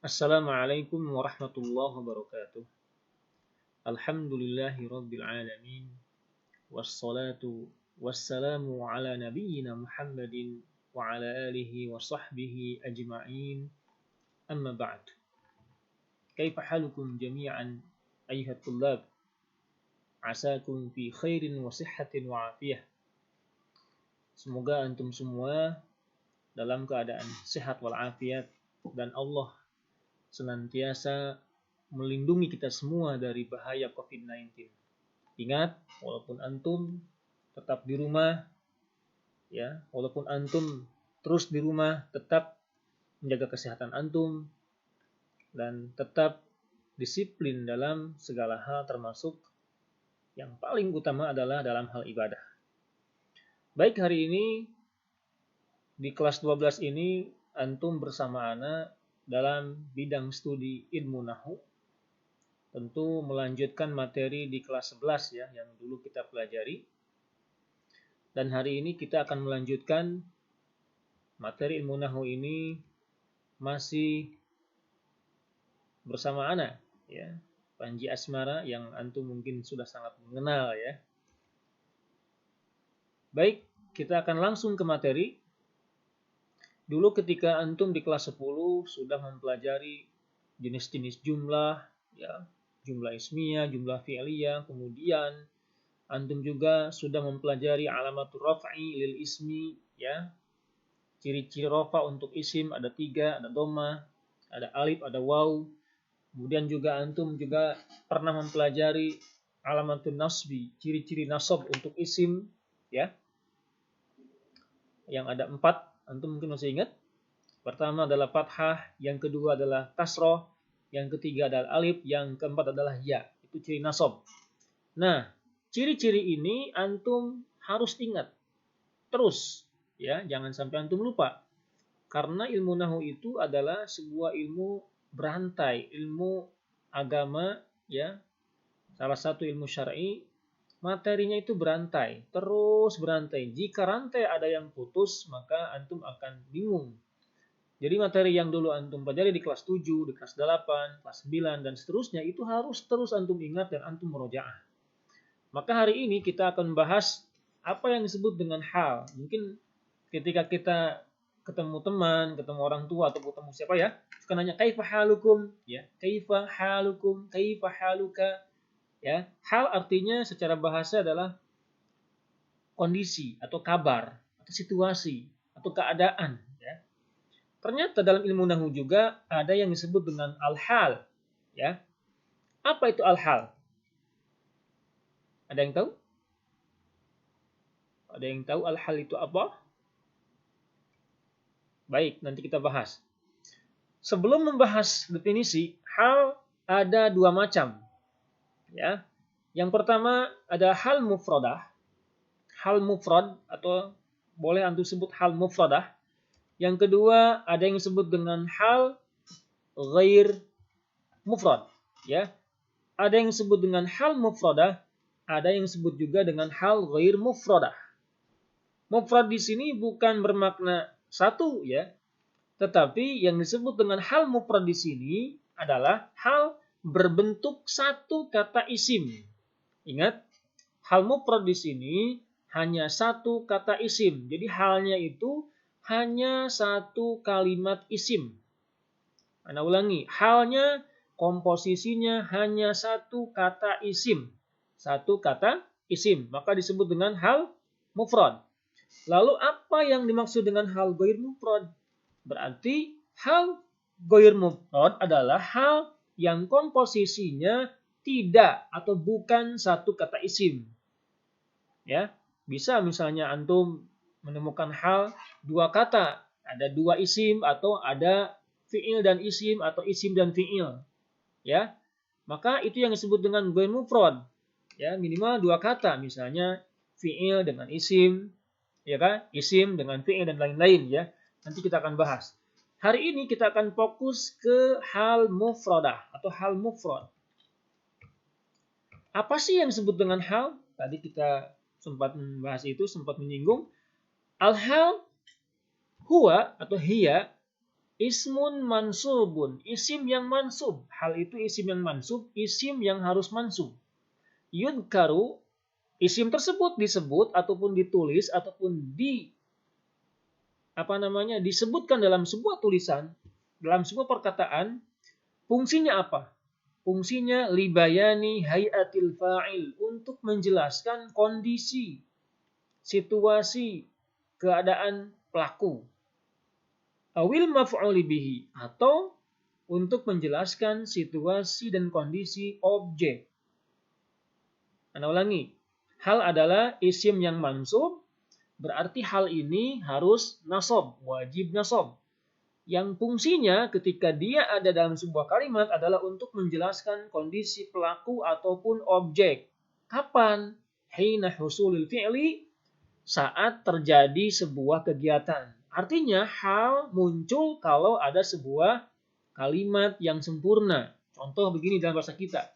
Assalamualaikum warahmatullahi wabarakatuh. Alhamdulillahi rabbil alamin. Wassalatu wassalamu ala nabiyyina Muhammadin wa ala alihi wa sahbihi ajma'in. Amma ba'd. Kaifa halukum jami'an ayuhat tullab? Asakum fi khairin wa sihhatin wa afiyah. Semoga antum semua dalam keadaan sehat walafiat dan Allah senantiasa melindungi kita semua dari bahaya COVID-19. Ingat, walaupun antum tetap di rumah, ya, walaupun antum terus di rumah, tetap menjaga kesehatan antum dan tetap disiplin dalam segala hal, termasuk yang paling utama adalah dalam hal ibadah. Baik, hari ini di kelas 12 ini antum bersama ana dalam bidang studi ilmu nahu, tentu melanjutkan materi di kelas 11 ya, yang dulu kita pelajari. Dan hari ini kita akan melanjutkan materi ilmu nahu ini masih bersama ana ya, Panji Asmara, yang antum mungkin sudah sangat mengenal ya. Baik, kita akan langsung ke materi. Dulu ketika antum di kelas 10 sudah mempelajari jenis-jenis jumlah, ya, jumlah ismiyah, jumlah fi'liyah, kemudian antum juga sudah mempelajari alamatul raf'i lil ismi, ya. Ciri-ciri rafa untuk isim ada 3, ada dhamma, ada alif, ada waw. Kemudian juga antum juga pernah mempelajari alamatul nasbi, ciri-ciri nasab untuk isim, ya. Yang ada 4. Antum mungkin masih ingat. Pertama adalah fathah, yang kedua adalah kasroh, yang ketiga adalah alif, yang keempat adalah ya. Itu ciri nasab. Nah, ciri-ciri ini antum harus ingat terus, ya, jangan sampai antum lupa. Karena ilmu nahu itu adalah sebuah ilmu berantai, ilmu agama, ya. Salah satu ilmu syar'i, materinya itu berantai, terus berantai. Jika rantai ada yang putus, maka antum akan bingung. Jadi materi yang dulu antum pelajari di kelas 7, di kelas 8, kelas 9, dan seterusnya, itu harus terus antum ingat dan antum murojaah. Maka hari ini kita akan membahas apa yang disebut dengan hal. Mungkin ketika kita ketemu teman, ketemu orang tua, atau ketemu siapa ya, suka nanya, kaifa halukum? Ya, kaifa halukum, kaifa haluka? Ya, hal artinya secara bahasa adalah kondisi atau kabar atau situasi atau keadaan. Ya. Ternyata dalam ilmu nahu juga ada yang disebut dengan al-hal. Ya. Apa itu al-hal? Ada yang tahu? Ada yang tahu al-hal itu apa? Baik, nanti kita bahas. Sebelum membahas definisi, hal ada 2 macam. Ya. Yang pertama ada hal mufradah. Hal mufrad, atau boleh antum sebut hal mufradah. Yang kedua ada yang disebut dengan hal ghair mufrad, ya. Ada yang disebut dengan hal mufradah, ada yang disebut juga dengan hal ghair mufradah. Mufrad di sini bukan bermakna satu, ya. Tetapi yang disebut dengan hal mufrad di sini adalah hal berbentuk satu kata isim. Ingat, hal mufrad di sini hanya satu kata isim. Jadi halnya itu hanya satu kalimat isim. Ana ulangi, halnya, komposisinya hanya satu kata isim. Satu kata isim, maka disebut dengan hal mufrad. Lalu apa yang dimaksud dengan hal ghair mufrad? Berarti hal ghair mufrad adalah hal yang komposisinya tidak atau bukan satu kata isim. Ya, bisa misalnya antum menemukan hal 2 kata, ada 2 isim atau ada fi'il dan isim atau isim dan fi'il. Ya. Maka itu yang disebut dengan ghair mufrad. Ya, minimal 2 kata, misalnya fi'il dengan isim, ya kan? Isim dengan fi'il dan lain-lain, ya. Nanti kita akan bahas. Hari ini kita akan fokus ke hal mufradah atau hal mufrad. Apa sih yang disebut dengan hal? Tadi kita sempat membahas itu, sempat menyinggung. Al-hal huwa atau hiya Ismun mansubun, isim yang mansub. Hal itu isim yang mansub, isim yang harus mansub. Yudkaru, isim tersebut disebut ataupun ditulis ataupun disebutkan dalam sebuah tulisan, dalam sebuah perkataan. Fungsinya apa? Fungsinya libayani hayatil fa'il, untuk menjelaskan kondisi, situasi, keadaan pelaku. Awil maf'uli bihi, atau untuk menjelaskan situasi dan kondisi objek. Anda ulangi. Hal adalah isim yang mansub, berarti hal ini harus nasab, wajib nasab. Yang fungsinya ketika dia ada dalam sebuah kalimat adalah untuk menjelaskan kondisi pelaku ataupun objek. Kapan? Hina husulil fi'li, saat terjadi sebuah kegiatan. Artinya hal muncul kalau ada sebuah kalimat yang sempurna. Contoh begini dalam bahasa kita.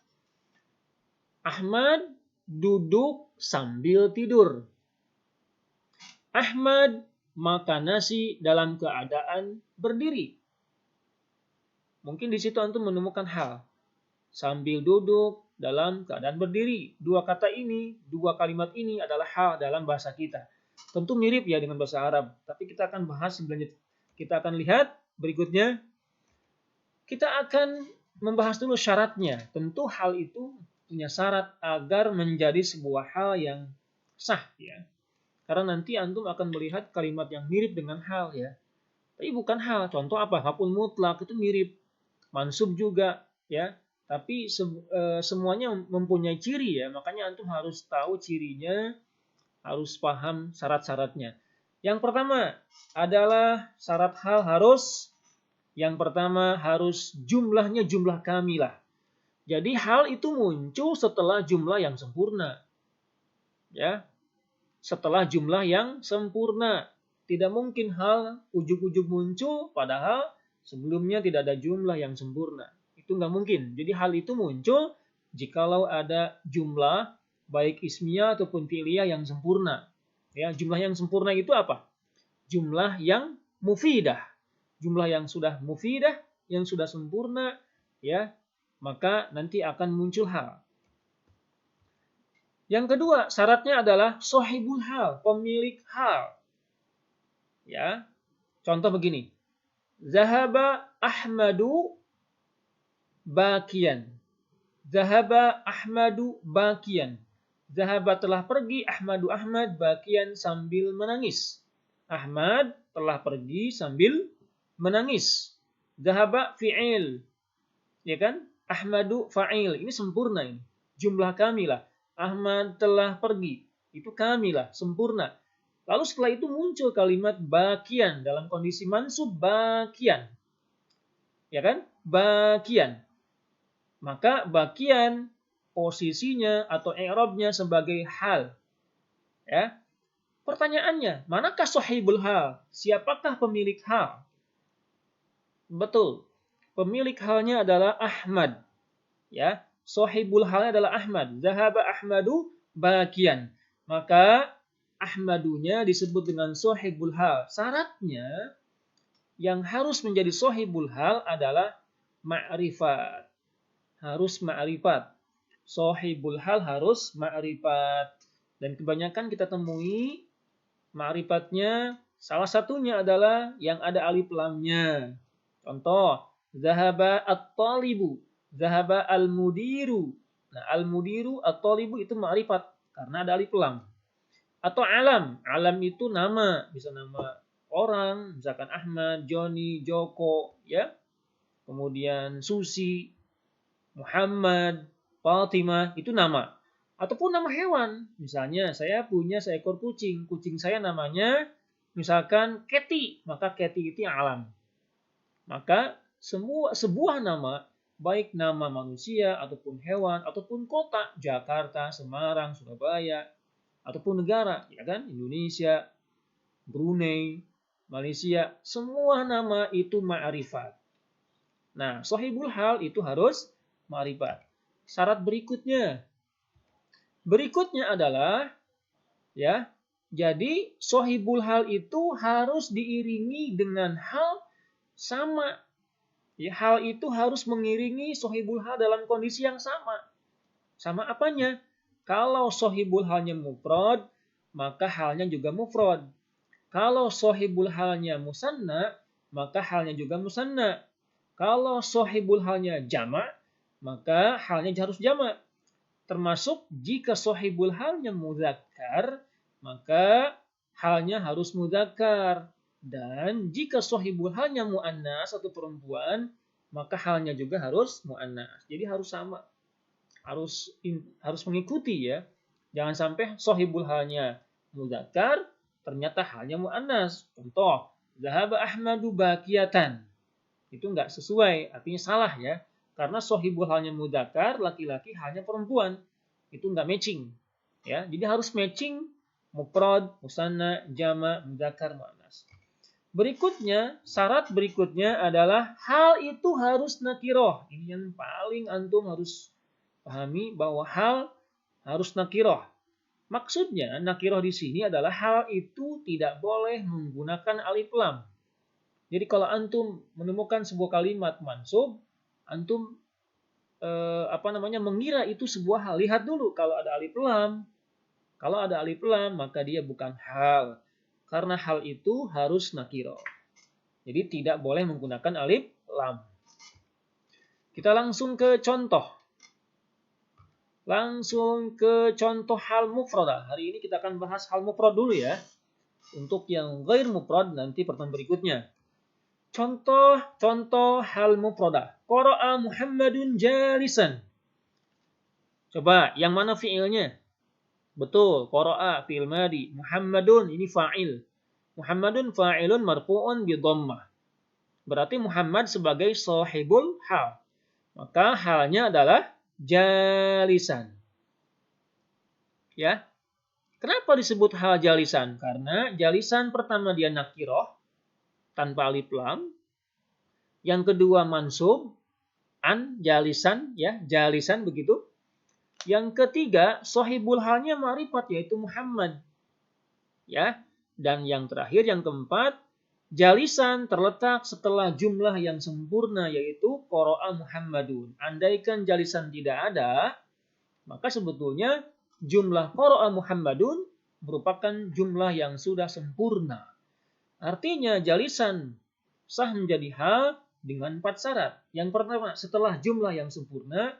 Ahmad duduk sambil tidur. Ahmad makan nasi dalam keadaan berdiri. Mungkin di situ antum menemukan hal. Sambil duduk dalam keadaan berdiri. Dua kata ini, dua kalimat ini adalah hal dalam bahasa kita. Tentu mirip ya dengan bahasa Arab. Tapi kita akan bahas selanjutnya. Kita akan lihat berikutnya. Kita akan membahas dulu syaratnya. Tentu hal itu punya syarat agar menjadi sebuah hal yang sah ya. Karena nanti antum akan melihat kalimat yang mirip dengan hal ya. Tapi bukan hal. Contoh apa? Maf'ul mutlak itu mirip. Mansub juga ya. Tapi semuanya mempunyai ciri ya. Makanya antum harus tahu cirinya, harus paham syarat-syaratnya. Yang pertama adalah syarat hal harus. Yang pertama harus jumlahnya jumlah kamilah. Jadi hal itu muncul setelah jumlah yang sempurna. Ya. Setelah jumlah yang sempurna. Tidak mungkin hal ujug-ujug muncul padahal sebelumnya tidak ada jumlah yang sempurna. Itu nggak mungkin. Jadi hal itu muncul jikalau ada jumlah baik ismiyah ataupun fi'liyah yang sempurna. Ya, jumlah yang sempurna itu apa? Jumlah yang mufidah. Jumlah yang sudah mufidah, yang sudah sempurna, ya, maka nanti akan muncul hal. Yang kedua, syaratnya adalah sahibul hal, pemilik hal. Ya. Contoh begini. Zahaba Ahmadu bakian. Zahaba Ahmadu bakian. Zahaba telah pergi, Ahmadu Ahmad bakian sambil menangis. Ahmad telah pergi sambil menangis. Zahaba fi'il. Ya kan? Ahmadu fa'il. Ini sempurna ini. Jumlah kamilah. Ahmad telah pergi. Itu kamilah, sempurna. Lalu setelah itu muncul kalimat bakian dalam kondisi mansub bakian. Ya kan? Bakian. Maka bakian posisinya atau i'rabnya sebagai hal. Ya. Pertanyaannya, manakah sahibul hal? Siapakah pemilik hal? Betul. Pemilik halnya adalah Ahmad. Ya. Sahibul halnya adalah Ahmad. Zahaba Ahmadu bakian. Maka Ahmadunya disebut dengan sahibul hal. Syaratnya yang harus menjadi sahibul hal adalah ma'rifat. Harus ma'rifat. Sahibul hal harus ma'rifat. Dan kebanyakan kita temui ma'rifatnya salah satunya adalah yang ada alif lamnya. Contoh, zahaba at-talibu. Zahaba al-mudiru. Nah, al-mudiru, at-talibu itu ma'rifat karena ada alif lam. Atau alam. Alam itu nama, bisa nama orang, misalkan Ahmad, Joni, Joko, ya. Kemudian Susi, Muhammad, Fatimah, itu nama. Ataupun nama hewan. Misalnya saya punya seekor kucing. Kucing saya namanya misalkan Keti, maka Keti itu alam. Maka sebuah nama, baik nama manusia ataupun hewan ataupun kota, Jakarta, Semarang, Surabaya, ataupun negara, ya kan? Indonesia, Brunei, Malaysia, semua nama itu ma'rifat. Nah, sahibul hal itu harus ma'rifat. Syarat berikutnya adalah ya, jadi sahibul hal itu harus diiringi dengan hal sama. Ya, hal itu harus mengiringi sohibul hal dalam kondisi yang sama. Sama apanya? Kalau sohibul halnya mufrad, maka halnya juga mufrad. Kalau sohibul halnya musanna, maka halnya juga musanna. Kalau sohibul halnya jama', maka halnya harus jama'. Termasuk jika sohibul halnya mudzakkar, maka halnya harus mudzakkar. Dan jika sohibul halnya mu'annas atau perempuan, maka halnya juga harus mu'annas. Jadi harus sama. Harus mengikuti ya. Jangan sampai sohibul halnya mudzakkar, ternyata halnya mu'annas. Contoh, Zahaba Ahmadu bakiyatan. Itu enggak sesuai, artinya salah ya. Karena sohibul halnya mudzakkar, laki-laki halnya perempuan. Itu enggak matching. Ya, jadi harus matching mufrad, musanna, jama, mudzakkar, muannas. Berikutnya, syarat berikutnya adalah hal itu harus nakiroh. Ini yang paling antum harus pahami, bahwa hal harus nakiroh. Maksudnya nakiroh di sini adalah hal itu tidak boleh menggunakan alif lam. Jadi kalau antum menemukan sebuah kalimat mansub, antum mengira itu sebuah hal. Lihat dulu kalau ada alif lam. Kalau ada alif lam, maka dia bukan hal. Karena hal itu harus nakiro. Jadi tidak boleh menggunakan alif lam. Kita langsung ke contoh. Hal mufradah. Hari ini kita akan bahas hal mufrad dulu ya. Untuk yang ghair mufrad nanti pertemuan berikutnya. Contoh hal mufradah. Qara'a Muhammadun jalisan. Coba, yang mana fi'ilnya? Betul, qara'a fi'il madi. Muhammadun ini fa'il. Muhammadun fa'ilun marfu'un bi dhammah. Berarti Muhammad sebagai sahibul hal. Maka halnya adalah jalisan. Ya. Kenapa disebut hal jalisan? Karena jalisan pertama dia nakiroh tanpa alif lam. Yang kedua mansub an jalisan ya, jalisan begitu. Yang ketiga sahibul halnya ma'rifat yaitu Muhammad. Ya. Dan yang terakhir yang keempat jalisan terletak setelah jumlah yang sempurna yaitu qara'a Muhammadun. Andaikan jalisan tidak ada, maka sebetulnya jumlah qara'a Muhammadun merupakan jumlah yang sudah sempurna. Artinya jalisan sah menjadi hal dengan 4 syarat. Yang pertama, setelah jumlah yang sempurna.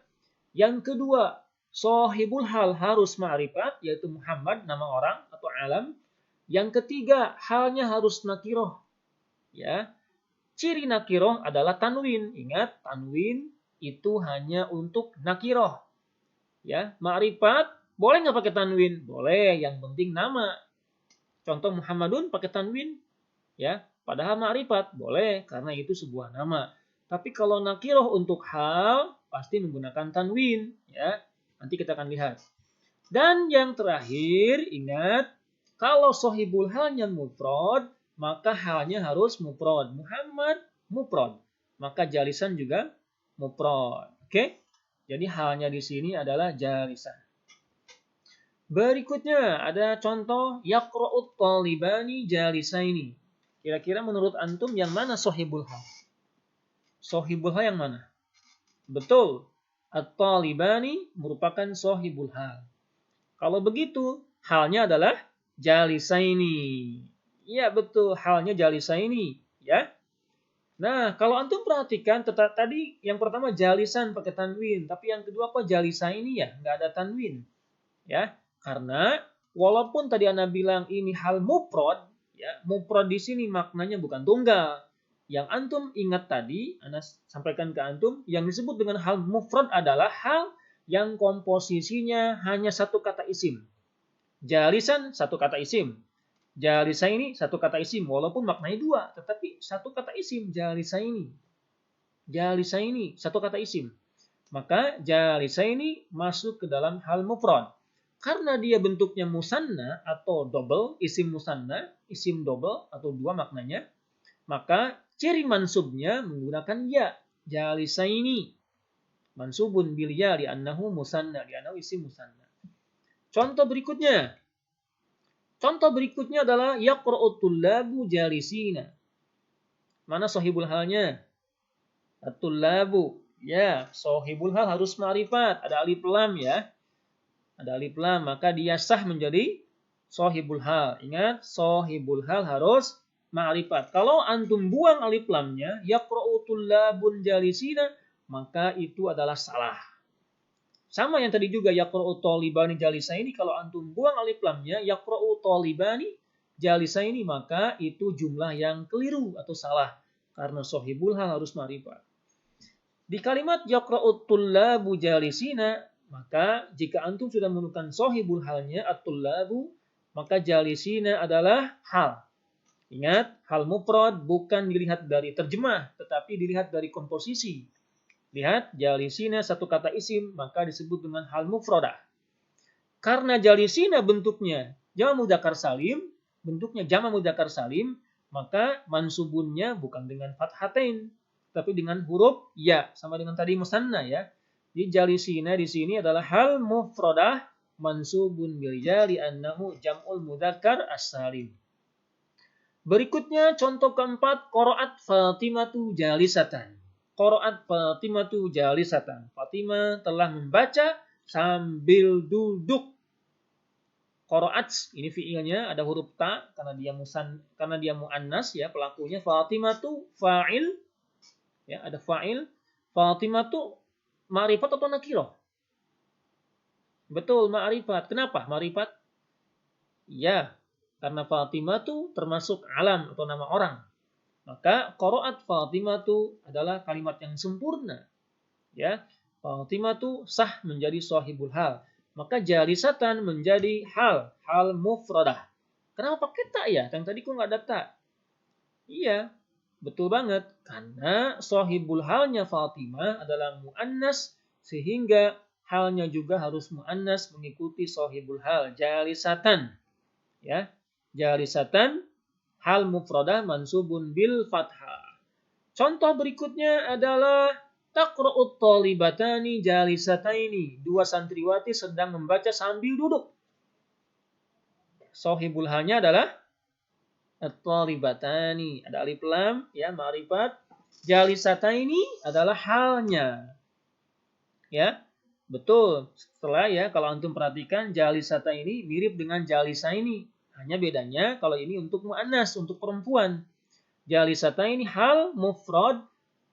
Yang kedua, sahibul hal harus ma'rifat, yaitu Muhammad, nama orang atau alam. Yang ketiga, halnya harus nakiroh. Ya. Ciri nakiroh adalah tanwin. Ingat, tanwin itu hanya untuk nakiroh. Ya, ma'rifat boleh nggak pakai tanwin? Boleh, yang penting nama. Contoh Muhammadun pakai tanwin. Ya, padahal ma'rifat boleh karena itu sebuah nama. Tapi kalau nakiroh untuk hal pasti menggunakan tanwin, ya. Nanti kita akan lihat. Dan yang terakhir, ingat, kalau sohibul halnya mufrad, maka halnya harus mufrad. Muhammad mufrad, maka jalisan juga mufrad. Oke? Jadi halnya di sini adalah jalisan. Berikutnya ada contoh yaqra'ut talibani jalisaini. Kira-kira menurut antum yang mana sohibul hal? Sohibul hal yang mana? Betul. At-talibani merupakan sohibul hal. Kalau begitu, halnya adalah jalisaini. Ya betul, halnya jalisaini. Ya. Nah, kalau antum perhatikan, tadi yang pertama jalisan pakai tanwin. Tapi yang kedua apa? Jalisaini ya, nggak ada tanwin. Ya, karena walaupun tadi Ana bilang ini hal mufrad, ya, mufrad di sini maknanya bukan tunggal. Yang antum ingat tadi, Ana sampaikan ke antum, yang disebut dengan hal mufrad adalah hal yang komposisinya hanya satu kata isim. Jalisan satu kata isim. Jalisaini satu kata isim, walaupun maknanya dua, tetapi satu kata isim, jalisaini. Jalisaini satu kata isim. Maka jalisaini masuk ke dalam hal mufrad. Karena dia bentuknya musanna atau double, isim musanna, isim double atau dua maknanya, maka ciri mansubnya menggunakan ya, jalisaini. Mansubun bil ya li'annahu musanna, li'annahu isim musanna. Contoh berikutnya adalah yaqra'ut tullabu jalisina. Mana sahibul halnya? At-tullabu. Ya, sahibul hal harus ma'rifat. Ada alif lam ya. Ada alif lam, maka dia sah menjadi sahibul hal. Ingat, sahibul hal harus ma'rifat. Kalau antum buang alif lamnya, yaqra'u tullabun jalisina, maka itu adalah salah. Sama yang tadi juga yaqra'u talibani jalisaini, kalau antum buang alif lamnya, yaqra'u talibani jalisaini, maka itu jumlah yang keliru atau salah. Karena sahibul hal harus ma'rifat. Di kalimat yaqra'u tullabu jalisina, maka jika antum sudah menemukan sahibul halnya at-tullabu, maka jalisina adalah hal. Ingat, hal mufrad bukan dilihat dari terjemah, tetapi dilihat dari komposisi. Lihat, jalisina satu kata isim, maka disebut dengan hal mufradah. Karena jalisina bentuknya jama' mudzakkar salim, maka mansubunnya bukan dengan fathatain, tapi dengan huruf ya, sama dengan tadi musanna ya. Di jalisina di sini adalah hal mufradah mansubun bil ya li'annahu jam'ul mudzakkar as-salim. Berikutnya contoh keempat, qara'at Fatimatu jalisatan. Qara'at Fatimatu jalisatan. Fatimah telah membaca sambil duduk. Qara'at ini fiilnya ada huruf ta karena dia muannas ya, pelakunya. Fatimatu fa'il ya, ada fa'il. Fatimatu ma'rifat atau nakirah? Betul, ma'rifat. Kenapa ma'rifat? Ya, karena Fatimatu termasuk alam atau nama orang. Maka qara'at Fatimatu adalah kalimat yang sempurna. Ya, Fatimatu sah menjadi sahibul hal. Maka jalisatan menjadi hal mufradah. Kenapa pakai ta ya? Yang tadi kok nggak ada ta? Iya, betul banget. Karena sahibul halnya Fatimah adalah muannas, sehingga halnya juga harus muannas mengikuti sahibul hal. Jalisatan. Ya, jalisatan hal mufradah mansubun bil fathah. Contoh berikutnya adalah taqra'ut thalibatani jalisataini. Dua santriwati sedang membaca sambil duduk. Sahibul halnya adalah at-thalibatani. Ada alif lam ya, ma'rifat. Jalisataini adalah halnya. Ya. Betul. Setelah ya, kalau antum perhatikan jalisataini mirip dengan jalisaini. Hanya bedanya kalau ini untuk muannas, untuk perempuan. Jalisataini hal mufrad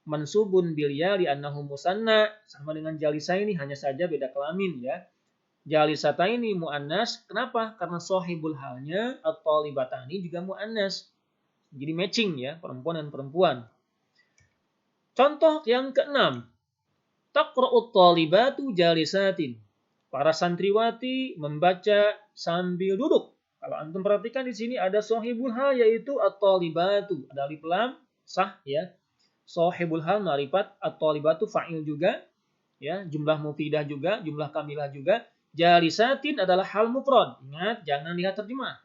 mansubun bil ya li'annahu musanna, sama dengan jalisaini, hanya saja beda kelamin ya. Jalisataini muannas, kenapa? Karena sahibul halnya at-thalibatani juga muannas. Jadi matching ya, perempuan dan perempuan. Contoh yang keenam. Taqra'ut thalibatu jalisatin. Para santriwati membaca sambil duduk. Kalau antum perhatikan di sini ada sahibul hal yaitu at-thalibatu. Ada alif lam, sah ya. Sahibul hal ma'rifat, at-thalibatu fa'il juga. Ya, jumlah mufidah juga, jumlah kamilah juga. Jalisatin adalah hal mufrad. Ingat, jangan lihat terjemah.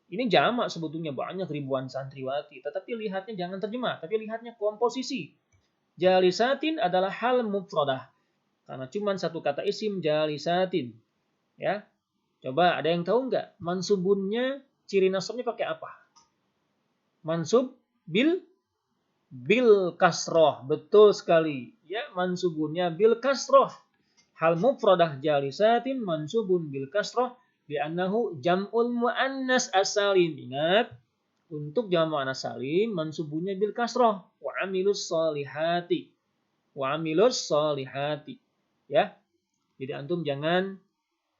Ini jamak sebetulnya, banyak ribuan santriwati, tetapi lihatnya jangan terjemah, tapi lihatnya komposisi. Jalisatin adalah hal mufradah. Karena cuma satu kata isim jalisatin. Ya. Coba ada yang tahu nggak? Mansubunnya ciri nasabnya pakai apa? Mansub bil kasroh. Betul sekali. Ya, mansubunnya bil kasroh. Hal mufradah jalisatin mansubun bil kasroh li'annahu jam'ul muannas as-salim. Ingat, untuk jam' muannas salim mansubunnya bil kasroh. Wa amilus solihati. Wa amilus solihati. Ya. Jadi antum jangan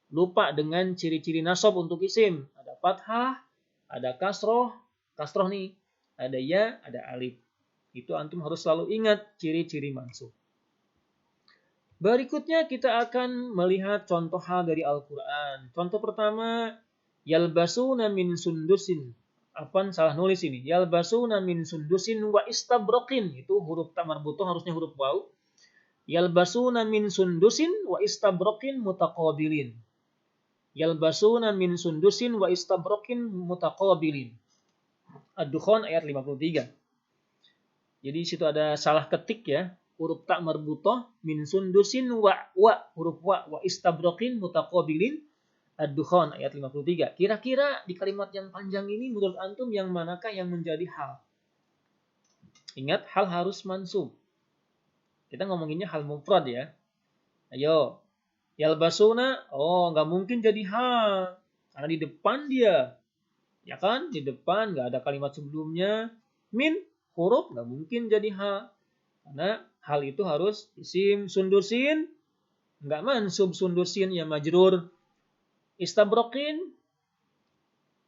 lupa dengan ciri-ciri nasab untuk isim. Ada fathah, ada kasroh. Kasroh nih. Ada ya, ada alif. Itu antum harus selalu ingat ciri-ciri mansub. Berikutnya kita akan melihat contoh hal dari Al-Quran. Contoh pertama, yalbasuna min sundusin. Apaan salah nulis ini? Yalbasuna min sundusin wa istabrokin. Itu huruf ta marbutoh harusnya huruf waw. Yalbasuna min sundusin wa istabrokin mutaqabilin. Yalbasuna min sundusin wa istabrokin mutaqabilin. Ad-Dukhan ayat 53. Jadi situ ada salah ketik ya. Huruf ta marbutoh min sundusin wa huruf wa istabrokin mutaqabilin. Ad-Dukhan ayat 53. Kira-kira di kalimat yang panjang ini menurut antum yang manakah yang menjadi hal? Ingat, hal harus mansub. Kita ngomonginnya hal mufrad ya. Ayo. Yalbasuna, oh nggak mungkin jadi hal. Karena di depan dia. Ya kan? Di depan nggak ada kalimat sebelumnya. Min, huruf nggak mungkin jadi hal. Karena hal itu harus isim sundur sin. Nggak mansub sundur sin ya majrur. Istabrokin,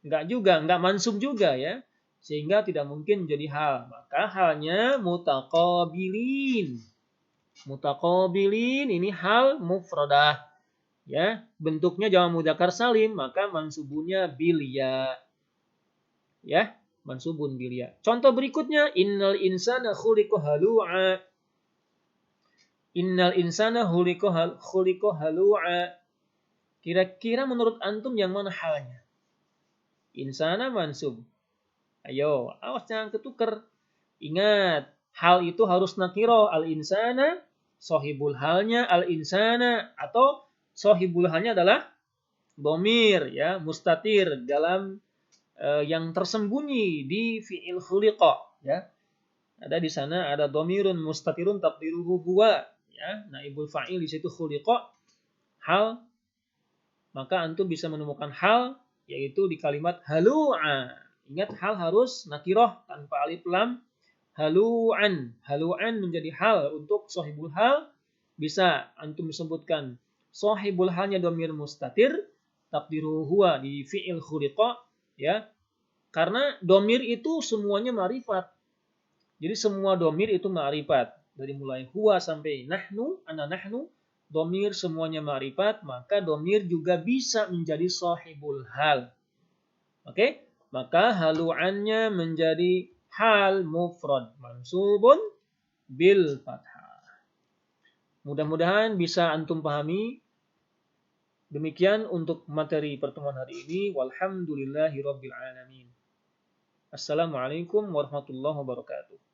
nggak mansub juga ya. Sehingga tidak mungkin jadi hal. Maka halnya mutaqabilin. Mutaqabilin ini hal mufradah. Ya, bentuknya jamak mudzakkar salim, maka mansubunnya bilya. Ya, mansubun bilya. Contoh berikutnya, innal insana khuliqa halu'a. Innal insana khuliqa halu'a. Kira-kira menurut antum yang mana halnya? Insana mansub. Ayo, awas jangan ketuker. Ingat, hal itu harus nakiro. Al-insana, sohibul halnya al-insana. Atau sohibul halnya adalah domir, ya, mustatir dalam yang tersembunyi di fi'il khuliqa. Ya. Ada di sana ada domirun mustatirun taqdiruhu huwa. Ya, naibul fa'il di situ khuliqa. Hal, maka antum bisa menemukan hal yaitu di kalimat halu'a. Ingat, hal harus nakiroh tanpa alif lam. Halu'an. Halu'an menjadi hal untuk sohibul hal. Bisa antum sebutkan sohibul halnya domir mustatir. Taqdiruhu huwa di fi'il khuliqa. Ya. Karena domir itu semuanya ma'rifat. Jadi semua domir itu ma'rifat. Dari mulai huwa sampai nahnu, ana nahnu. Domir semuanya ma'rifat. Maka domir juga bisa menjadi sohibul hal. Oke? Maka halu'annya menjadi hal mufrad mansubun bil fathah. Mudah-mudahan bisa antum pahami. Demikian untuk materi pertemuan hari ini. Walhamdulillahirabbil alamin. Assalamualaikum warahmatullahi wabarakatuh.